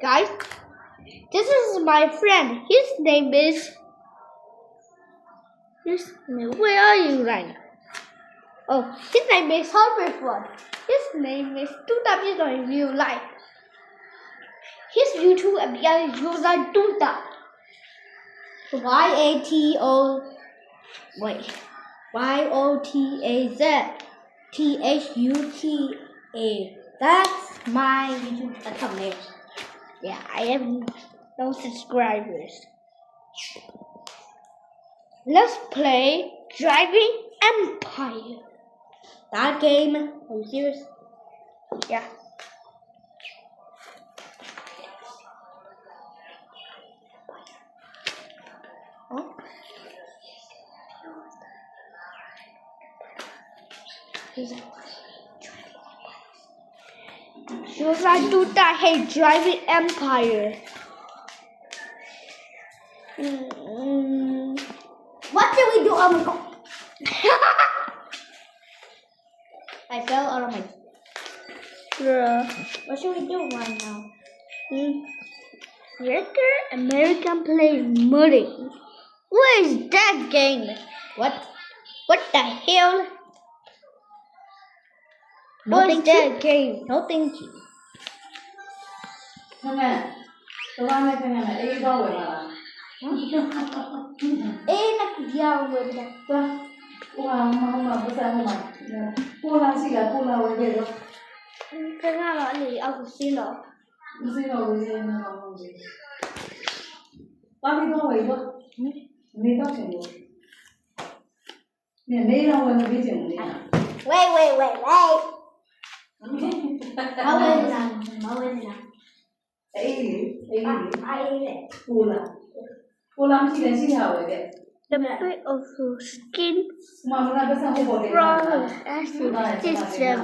Guys, this is my friend. His name is. Where are you right now? Oh, his name is Harperford. His name is 2W in real life. His YouTube account is Yosa Tuta. YOTAZTHUTA. That's my YouTube account name. Yeah, I have no subscribers. Let's play Driving Empire. That game? Are you serious? Yeah. Huh? Yosa Tuta hate Driving Empire. What should we do? Oh my god. I fell out of my. What should we do right now? Record American Play Modding. What is that game? What the hell? What is that game? No thank you. Come on. Come on. The bit of skin from system.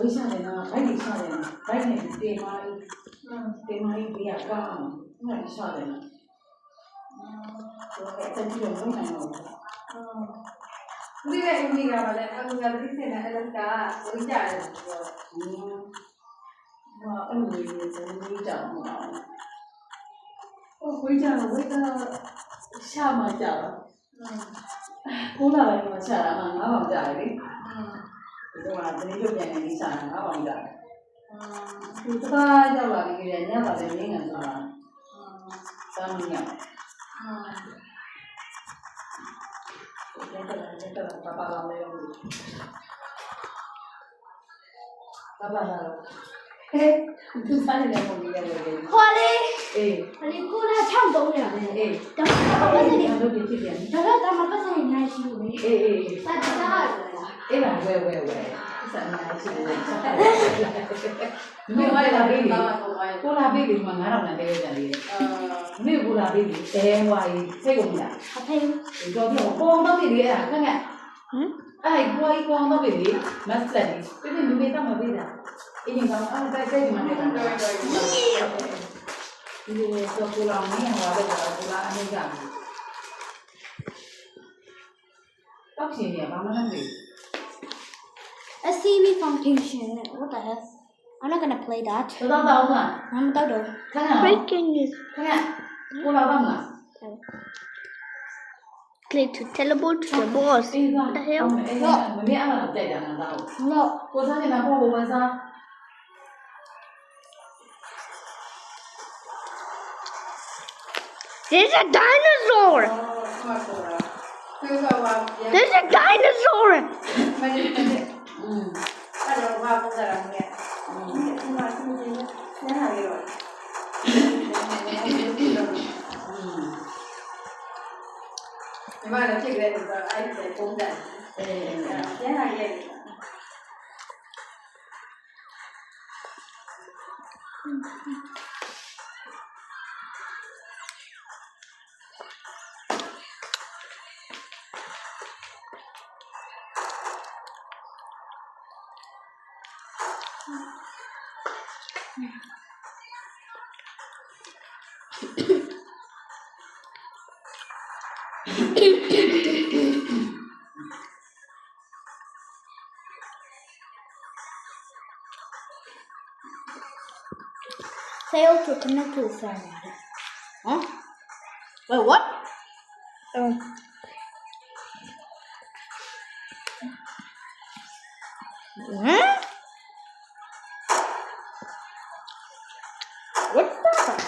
ဝိစားတယ်နော်ဘိုက်ကြီးစားတယ်နော်ဘိုက်နဲ့တေမာကြီးတေမာကြီးပြရကောင်းအောင်အဲ့ဒါစားတယ်နော်အဲ့ဒါကြည့်လို့မနိုင်တော့ဘူးဒီရဲ့အင်ဂျီကလည်းအခုကတိစင်တဲ့အလုပ်ကဝိကြတယ်ဆိုတော့အဲ့လိုမျိုးစနေကြောင်မှာဝိကြတော့ဝိကရှာမှကြတော့ကိုလာလိုက်မှရှာတာမှငါးပေါင်ကြတယ်လေဒီကတနေ့ရုပ်ပြန်နေရှာတာငါးပေါင်ကြတယ်သူသားရောက်လာပြီးကြညပါလေရင်းနေဆိုတာတောင်းရတော့ပပလာလေပပလာဟဲ့သူစားနေတယ်ပုံကြီးရတယ်လေ ခေါ်လေ အေး ခေါ်လေကိုလာ6300ရတယ် အေး ဒါမှမဟုတ်ပတ်စံ လုပ်ပြီးဖြစ်ပြန် ဒါတော့ဒါမှပတ်စံနိုင်ရှိလို့လေ အေးအေး ပတ်စံရတယ် အေးပါဝဲစမ်းနေရှိတယ်မေဝိုင်လာပြီကိုလာပြီဒီမှာ9000နဲ့တဲကြတယ်မေကိုလာပြီတဲဝိုင်စိတ်ကုန်လား အဖေ ဒီတော့ပေါ်တော့ပြီလေအဲ့ဒါခက်ခက်အဲ့ကိုကြီးပေါ်တော့ပြီလေမတ်ဆက်ဒီပြင်းမေတော့မပြီလားအင်းကောင်အဲ့ဒါတဲ့ဒီမှာနေတာဒီလိုဆိုကိုလာမင်းဟောတယ်ကိုလာအနေကတော့ရှင်ရဘာမှမသိ A CV foundation. What the hell? I'm not gonna play that. တော့တော့မှာ I'm not gonna. ခဏ Breaking news. ခဏကိုလာတော့မှာ Click to teleport to the boss. အေးပါ What the hell? မင်းအဲ့မှာတက်ကြတာတော့ No. ကိုစားနေတာပေါ့ဘဝန်စား There's a dinosaur. There's a dinosaur. အဲ့တော့ဘာပုံစံလဲဒီမှာသူနေနေဟာလေးတော့ဒီမှာလည်းဖြစ်ခဲ့တယ်ဆိုတော့အဲ့ဒီပုံစံကျန်ဟာလေး Fail to connect to the server. Huh? Wait, what? Huh? What the fuck?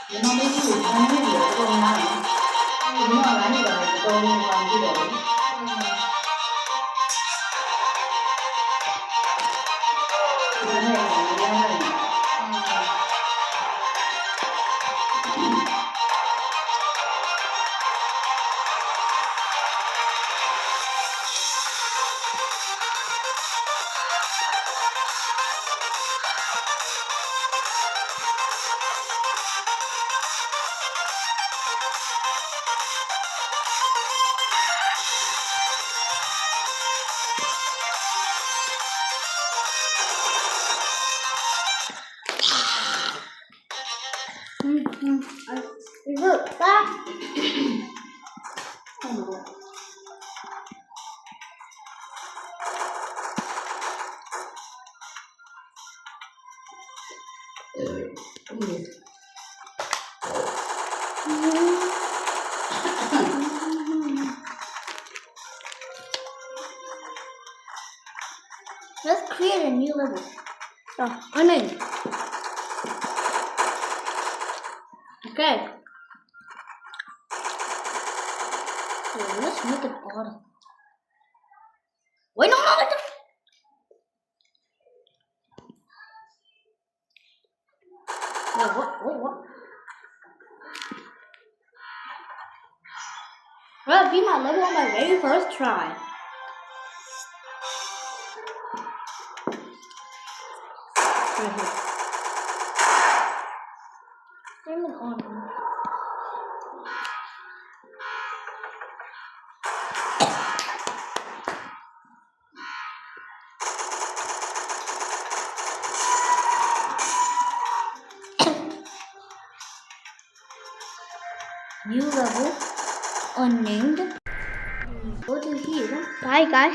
ဒီမှာလေးကိုဖမ်းနေတယ်တော့များတယ်ဒီမှာလာနေတာတော့ပေါင်းပြီးတော့ဒီနေ့ကလည်းရတယ်Look, that. level. Onion. Okay. So let's make it order. Wait, no. Wait, what? Well, be my level on my very first try. Right here. Turn it on. New level unnamed. Go to here. Bye guys.